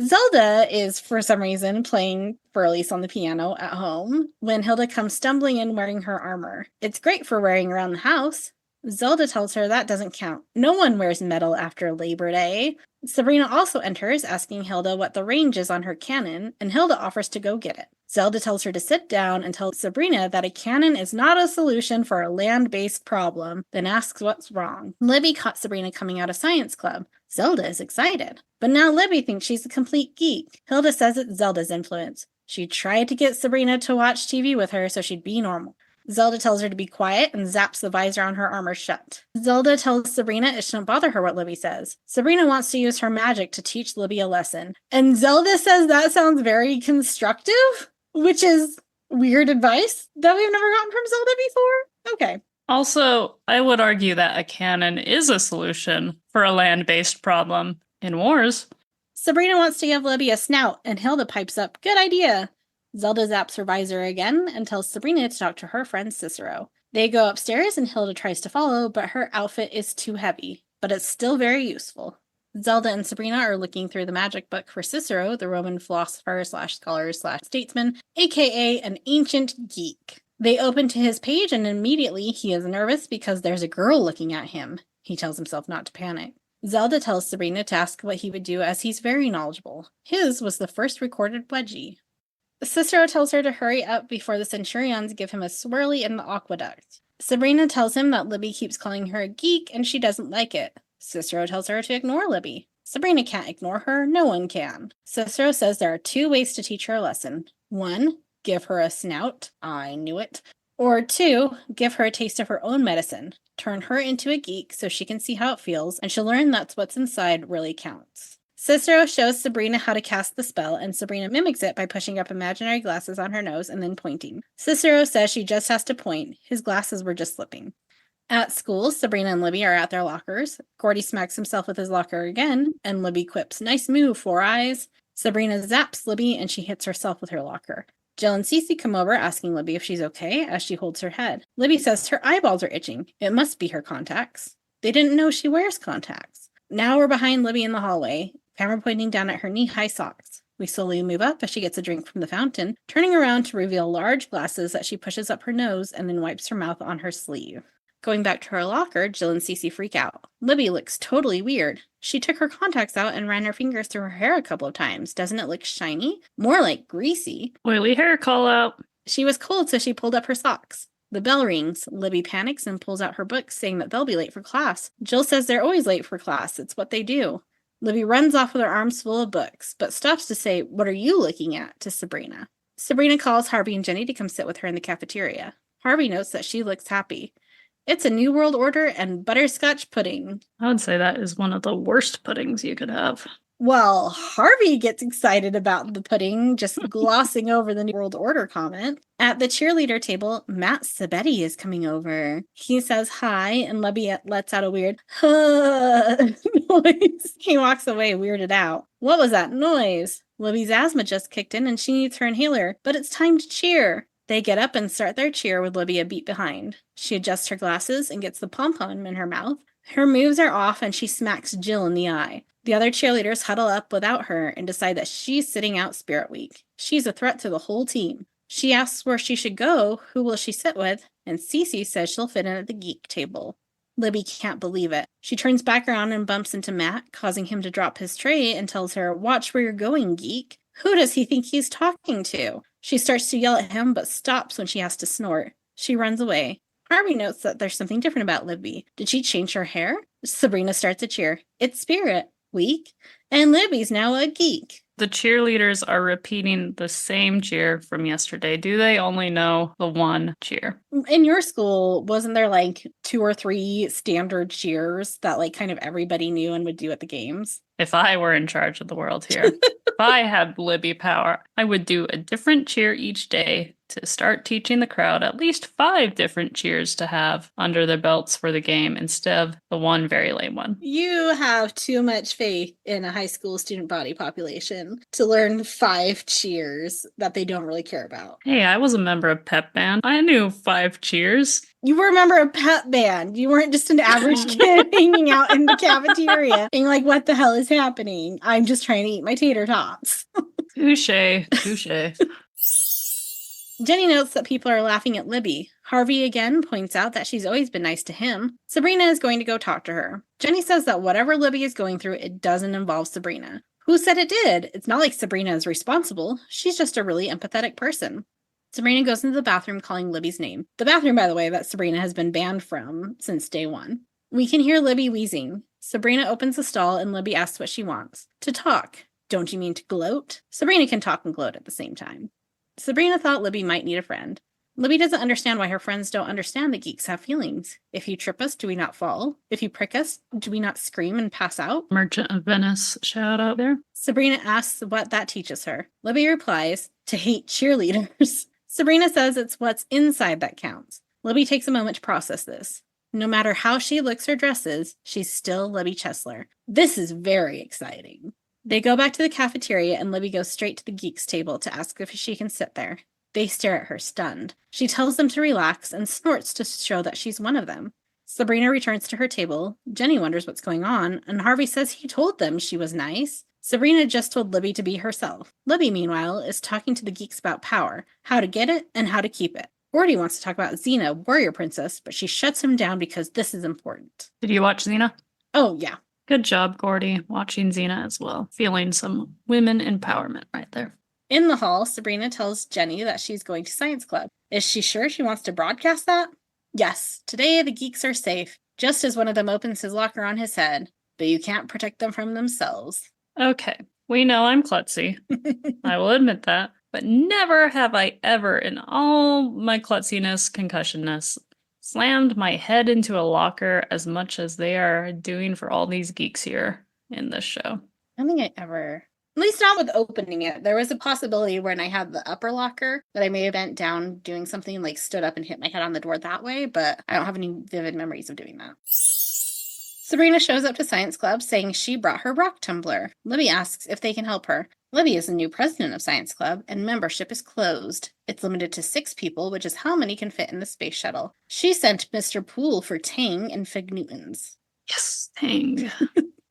Zelda is, for some reason, playing Furlies on the piano at home when Hilda comes stumbling in wearing her armor. It's great for wearing around the house. Zelda tells her that doesn't count. No one wears metal after Labor Day. Sabrina also enters, asking Hilda what the range is on her cannon, and Hilda offers to go get it. Zelda tells her to sit down and tells Sabrina that a cannon is not a solution for a land-based problem, then asks what's wrong. Libbie caught Sabrina coming out of science club. Zelda is excited. But now Libbie thinks she's a complete geek. Hilda says it's Zelda's influence. She tried to get Sabrina to watch TV with her so she'd be normal. Zelda tells her to be quiet and zaps the visor on her armor shut. Zelda tells Sabrina it shouldn't bother her what Libbie says. Sabrina wants to use her magic to teach Libbie a lesson. And Zelda says that sounds very constructive, which is weird advice that we've never gotten from Zelda before. Okay. Also, I would argue that a cannon is a solution for a land-based problem in wars. Sabrina wants to give Libbie a snout, and Hilda pipes up, good idea. Zelda zaps her visor again and tells Sabrina to talk to her friend Cicero. They go upstairs and Hilda tries to follow, but her outfit is too heavy, but it's still very useful. Zelda and Sabrina are looking through the magic book for Cicero, the Roman philosopher / scholar / statesman, aka an ancient geek. They open to his page and immediately he is nervous because there's a girl looking at him. He tells himself not to panic. Zelda tells Sabrina to ask what he would do as he's very knowledgeable. His was the first recorded wedgie. Cicero tells her to hurry up before the Centurions give him a swirly in the aqueduct. Sabrina tells him that Libbie keeps calling her a geek and she doesn't like it. Cicero tells her to ignore Libbie. Sabrina can't ignore her, no one can. Cicero says there are 2 ways to teach her a lesson. 1, give her a snout, I knew it. Or 2, give her a taste of her own medicine. Turn her into a geek so she can see how it feels and she'll learn that what's inside really counts. Cicero shows Sabrina how to cast the spell, and Sabrina mimics it by pushing up imaginary glasses on her nose and then pointing. Cicero says she just has to point. His glasses were just slipping. At school, Sabrina and Libbie are at their lockers. Gordy smacks himself with his locker again, and Libbie quips, nice move, 4 eyes. Sabrina zaps Libbie, and she hits herself with her locker. Jill and Cece come over, asking Libbie if she's okay, as she holds her head. Libbie says her eyeballs are itching. It must be her contacts. They didn't know she wears contacts. Now we're behind Libbie in the hallway, camera pointing down at her knee-high socks. We slowly move up as she gets a drink from the fountain, turning around to reveal large glasses that she pushes up her nose and then wipes her mouth on her sleeve. Going back to her locker, Jill and Cece freak out. Libbie looks totally weird. She took her contacts out and ran her fingers through her hair a couple of times. Doesn't it look shiny? More like greasy. Oily hair call out. She was cold, so she pulled up her socks. The bell rings. Libbie panics and pulls out her books, saying that they'll be late for class. Jill says they're always late for class. It's what they do. Libbie runs off with her arms full of books, but stops to say, what are you looking at, to Sabrina. Sabrina calls Harvey and Jenny to come sit with her in the cafeteria. Harvey notes that she looks happy. It's a New World Order and butterscotch pudding. I would say that is one of the worst puddings you could have. Well, Harvey gets excited about the pudding, just glossing over the New World Order comment. At the cheerleader table, Matt Sabetti is coming over. He says hi, and Libbie lets out a weird noise. He walks away, weirded out. What was that noise? Libbie's asthma just kicked in, and she needs her inhaler, but it's time to cheer. They get up and start their cheer with Libbie a beat behind. She adjusts her glasses and gets the pom-pom in her mouth. Her moves are off, and she smacks Jill in the eye. The other cheerleaders huddle up without her and decide that she's sitting out Spirit Week. She's a threat to the whole team. She asks where she should go, who will she sit with, and Cece says she'll fit in at the geek table. Libbie can't believe it. She turns back around and bumps into Matt, causing him to drop his tray and tells her, "Watch where you're going, geek." Who does he think he's talking to? She starts to yell at him, but stops when she has to snort. She runs away. Harvey notes that there's something different about Libbie. Did she change her hair? Sabrina starts a cheer. It's Spirit Week, and Libbie's now a geek. The cheerleaders are repeating the same cheer from yesterday. Do they only know the one cheer? In your school, wasn't there like 2 or 3 standard cheers that like kind of everybody knew and would do at the games? If I were in charge of the world here, if I had Libbie power, I would do a different cheer each day to start teaching the crowd at least 5 different cheers to have under their belts for the game instead of the one very lame one. You have too much faith in a high school student body population to learn 5 cheers that they don't really care about. Hey, I was a member of pep band. I knew 5 cheers. You were a member of pep band. You weren't just an average kid hanging out in the cafeteria being like, what the hell is happening? I'm just trying to eat my tater tots. Touche, touche. Jenny notes that people are laughing at Libbie. Harvey again points out that she's always been nice to him. Sabrina is going to go talk to her. Jenny says that whatever Libbie is going through, it doesn't involve Sabrina. Who said it did? It's not like Sabrina is responsible. She's just a really empathetic person. Sabrina goes into the bathroom calling Libbie's name. The bathroom, by the way, that Sabrina has been banned from since day 1. We can hear Libbie wheezing. Sabrina opens the stall and Libbie asks what she wants. To talk. Don't you mean to gloat? Sabrina can talk and gloat at the same time. Sabrina thought Libbie might need a friend. Libbie doesn't understand why her friends don't understand that geeks have feelings. If you trip us, do we not fall? If you prick us, do we not scream and pass out? Merchant of Venice shout out there. Sabrina asks what that teaches her. Libbie replies, to hate cheerleaders. Sabrina says it's what's inside that counts. Libbie takes a moment to process this. No matter how she looks or dresses, she's still Libbie Chesler. This is very exciting. They go back to the cafeteria and Libbie goes straight to the geeks table to ask if she can sit there. They stare at her, stunned. She tells them to relax and snorts to show that she's one of them. Sabrina returns to her table. Jenny wonders what's going on, and Harvey says he told them she was nice. Sabrina just told Libbie to be herself. Libbie, meanwhile, is talking to the geeks about power, how to get it, and how to keep it. Gordy wants to talk about Xena, warrior princess, but she shuts him down because this is important. Did you watch Xena? Oh, yeah. Good job, Gordy, watching Xena as well. Feeling some women empowerment right there. In the hall, Sabrina tells Jenny that she's going to science club. Is she sure she wants to broadcast that? Yes, today the geeks are safe, just as one of them opens his locker on his head, but you can't protect them from themselves. Okay, we know I'm klutzy. I will admit that. But never have I ever, in all my klutziness, concussionness, slammed my head into a locker as much as they are doing for all these geeks here in this show. I don't think I ever, at least not with opening it. There was a possibility when I had the upper locker that I may have bent down doing something, like stood up and hit my head on the door that way, but I don't have any vivid memories of doing that. Sabrina shows up to science club saying she brought her rock tumbler. Libbie asks if they can help her. Libbie is the new president of science club, and membership is closed. It's limited to 6 people, which is how many can fit in the space shuttle. She sent Mr. Poole for Tang and Fig Newtons. Yes, Tang.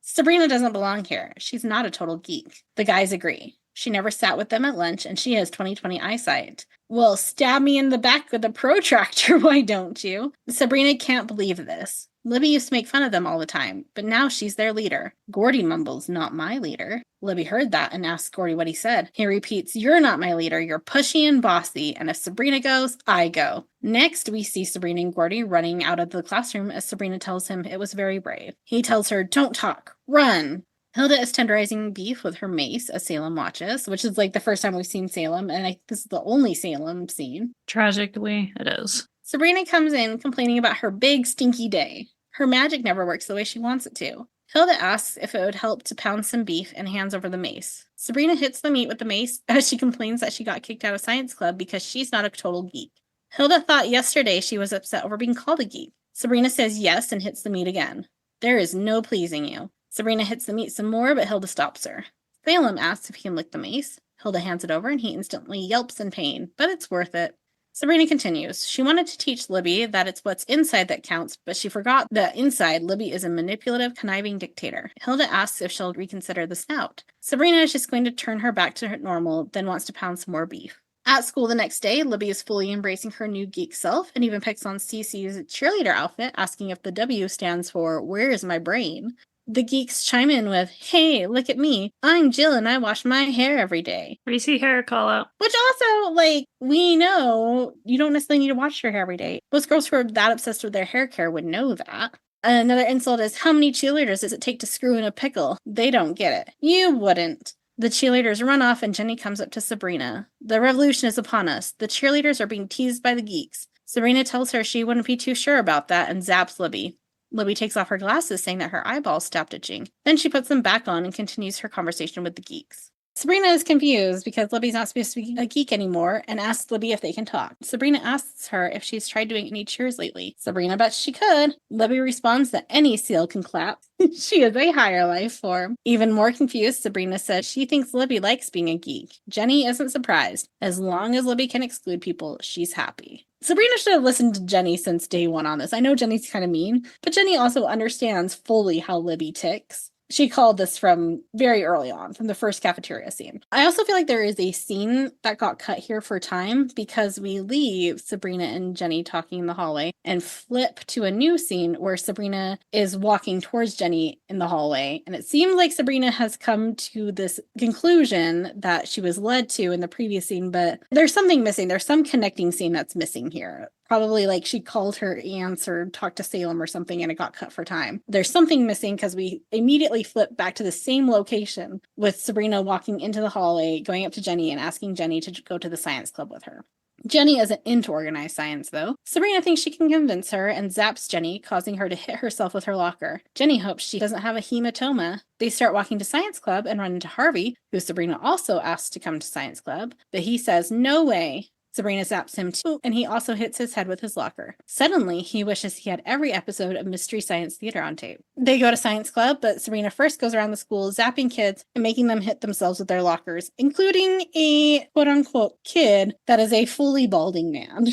Sabrina doesn't belong here. She's not a total geek. The guys agree. She never sat with them at lunch, and she has 20/20 eyesight. Well, stab me in the back with a protractor, why don't you? Sabrina can't believe this. Libbie used to make fun of them all the time, but now she's their leader. Gordy mumbles, not my leader. Libbie heard that and asks Gordy what he said. He repeats, you're not my leader, you're pushy and bossy, and if Sabrina goes, I go. Next, we see Sabrina and Gordy running out of the classroom as Sabrina tells him it was very brave. He tells her, don't talk, run. Hilda is tenderizing beef with her mace as Salem watches, which is like the first time we've seen Salem, and this is the only Salem scene. Tragically, it is. Sabrina comes in complaining about her big stinky day. Her magic never works the way she wants it to. Hilda asks if it would help to pound some beef and hands over the mace. Sabrina hits the meat with the mace as she complains that she got kicked out of science club because she's not a total geek. Hilda thought yesterday she was upset over being called a geek. Sabrina says yes and hits the meat again. There is no pleasing you. Sabrina hits the meat some more, but Hilda stops her. Salem asks if he can lick the mace. Hilda hands it over and he instantly yelps in pain, but it's worth it. Sabrina continues. She wanted to teach Libbie that it's what's inside that counts, but she forgot that inside, Libbie is a manipulative, conniving dictator. Hilda asks if she'll reconsider the snout. Sabrina is just going to turn her back to her normal, then wants to pound some more beef. At school the next day, Libbie is fully embracing her new geek self and even picks on Cece's cheerleader outfit, asking if the W stands for "Where's my brain?" The geeks chime in with, "Hey, look at me. I'm Jill and I wash my hair every day." Greasy hair call out. Which also, like, we know you don't necessarily need to wash your hair every day. Most girls who are that obsessed with their hair care would know that. Another insult is, "How many cheerleaders does it take to screw in a pickle?" They don't get it. You wouldn't. The cheerleaders run off and Jenny comes up to Sabrina. "The revolution is upon us. The cheerleaders are being teased by the geeks." Sabrina tells her she wouldn't be too sure about that and zaps Libbie. Libbie takes off her glasses, saying that her eyeballs stopped itching. Then she puts them back on and continues her conversation with the geeks. Sabrina is confused because Libbie's not supposed to be a geek anymore and asks Libbie if they can talk. Sabrina asks her if she's tried doing any cheers lately. Sabrina bets she could. Libbie responds that any seal can clap. She is a higher life form. Even more confused, Sabrina says she thinks Libbie likes being a geek. Jenny isn't surprised. As long as Libbie can exclude people, she's happy. Sabrina should have listened to Jenny since day one on this. I know Jenny's kind of mean, but Jenny also understands fully how Libbie ticks. She called this from very early on, from the first cafeteria scene. I also feel like there is a scene that got cut here for time because we leave Sabrina and Jenny talking in the hallway and flip to a new scene where Sabrina is walking towards Jenny in the hallway. And it seems like Sabrina has come to this conclusion that she was led to in the previous scene, but there's something missing. There's some connecting scene that's missing here. Probably like she called her aunts or talked to Salem or something and it got cut for time. There's something missing because we immediately flip back to the same location with Sabrina walking into the hallway, going up to Jenny and asking Jenny to go to the science club with her. Jenny isn't into organized science, though. Sabrina thinks she can convince her and zaps Jenny, causing her to hit herself with her locker. Jenny hopes she doesn't have a hematoma. They start walking to science club and run into Harvey, who Sabrina also asks to come to science club, but he says no way. Sabrina zaps him too, and he also hits his head with his locker. Suddenly, he wishes he had every episode of Mystery Science Theater on tape. They go to science club, but Sabrina first goes around the school zapping kids and making them hit themselves with their lockers, including a quote-unquote kid that is a fully balding man.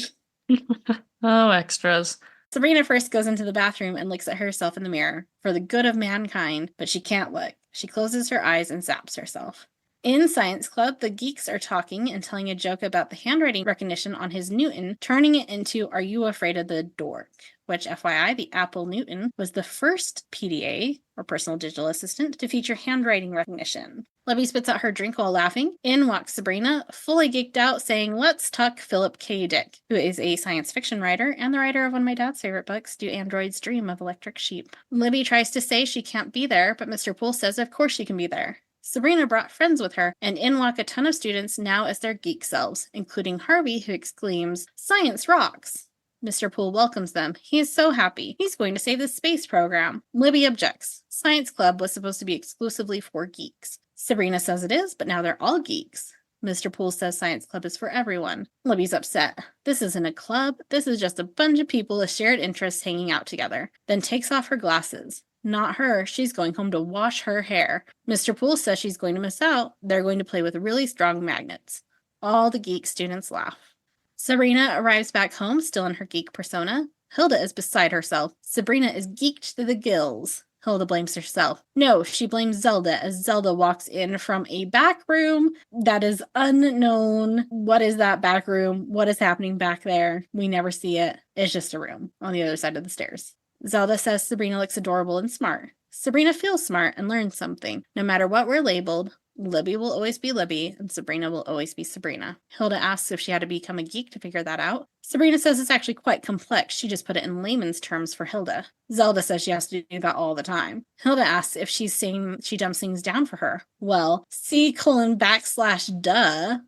Oh, extras. Sabrina first goes into the bathroom and looks at herself in the mirror for the good of mankind, but she can't look. She closes her eyes and zaps herself. In science club, the geeks are talking and telling a joke about the handwriting recognition on his Newton, turning it into "Are you afraid of the dork?" Which, FYI, the Apple Newton was the first PDA, or personal digital assistant, to feature handwriting recognition. Libbie spits out her drink while laughing. In walks Sabrina, fully geeked out, saying, "Let's talk Philip K. Dick," who is a science fiction writer and the writer of one of my dad's favorite books, Do Androids Dream of Electric Sheep. Libbie tries to say she can't be there, but Mr. Poole says of course she can be there. Sabrina brought friends with her, and in walk a ton of students now as their geek selves, including Harvey, who exclaims, "Science rocks!" Mr. Poole welcomes them. He is so happy. He's going to save the space program. Libbie objects. Science club was supposed to be exclusively for geeks. Sabrina says it is, but now they're all geeks. Mr. Poole says science club is for everyone. Libbie's upset. This isn't a club. This is just a bunch of people with shared interests hanging out together. Then takes off her glasses. Not her. She's going home to wash her hair. Mr. Poole says she's going to miss out. They're going to play with really strong magnets. All the geek students laugh. Sabrina arrives back home, still in her geek persona. Hilda is beside herself. Sabrina is geeked to the gills. Hilda blames herself. No, she blames Zelda as Zelda walks in from a back room that is unknown. What is that back room? What is happening back there? We never see it. It's just a room on the other side of the stairs. Zelda says Sabrina looks adorable and smart. Sabrina feels smart and learns something. No matter what we're labeled, Libbie will always be Libbie, and Sabrina will always be Sabrina. Hilda asks if she had to become a geek to figure that out. Sabrina says it's actually quite complex. She just put it in layman's terms for Hilda. Zelda says she has to do that all the time. Hilda asks if she's saying she dumps things down for her. Well, C:\duh.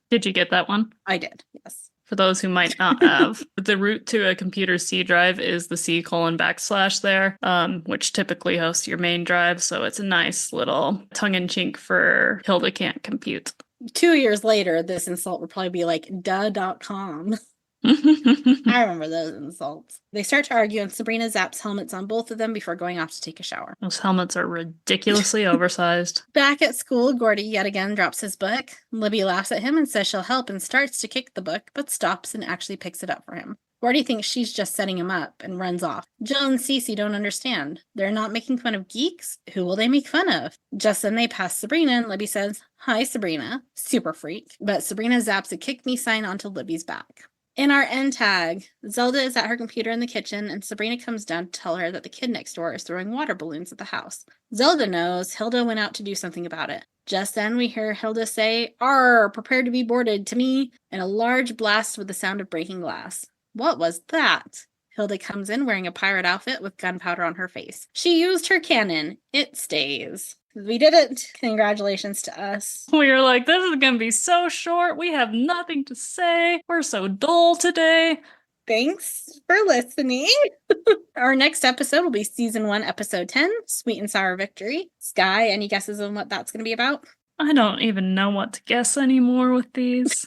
Did you get that one? I did, yes. For those who might not have, the root to a computer's C drive is the C:\\/ there, which typically hosts your main drive. So it's a nice little tongue-in-cheek for Hilda can't compute. 2 years later, this insult would probably be like duh.com. I remember those insults. They start to argue, and Sabrina zaps helmets on both of them before going off to take a shower. Those helmets are ridiculously oversized. Back at school, Gordy yet again drops his book. Libbie laughs at him and says she'll help and starts to kick the book, but stops and actually picks it up for him. Gordy thinks she's just setting him up and runs off. Jill and Cece don't understand. They're not making fun of geeks. Who will they make fun of? Just then they pass Sabrina and Libbie says, "Hi, Sabrina." Super freak. But Sabrina zaps a kick me sign onto Libbie's back. In our end tag, Zelda is at her computer in the kitchen, and Sabrina comes down to tell her that the kid next door is throwing water balloons at the house. Zelda knows Hilda went out to do something about it. Just then we hear Hilda say, "Arr, prepare to be boarded," to me, and a large blast with the sound of breaking glass. What was that? Hilda comes in wearing a pirate outfit with gunpowder on her face. She used her cannon. It stays. We did it. Congratulations to us. We were like, this is going to be so short. We have nothing to say. We're so dull today. Thanks for listening. Our next episode will be Season 1, Episode 10, Sweet and Sour Victory. Skye, any guesses on what that's going to be about? I don't even know what to guess anymore with these.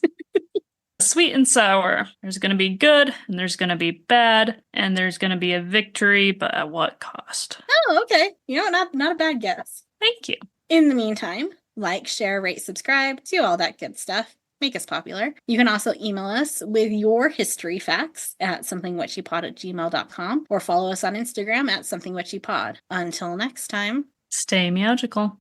Sweet and sour. There's going to be good, and there's going to be bad, and there's going to be a victory, but at what cost? Oh, okay. You know, not a bad guess. Thank you. In the meantime, like, share, rate, subscribe, do all that good stuff. Make us popular. You can also email us with your history facts at somethingwitchypod@gmail.com or follow us on Instagram at somethingwitchypod. Until next time. Stay magical.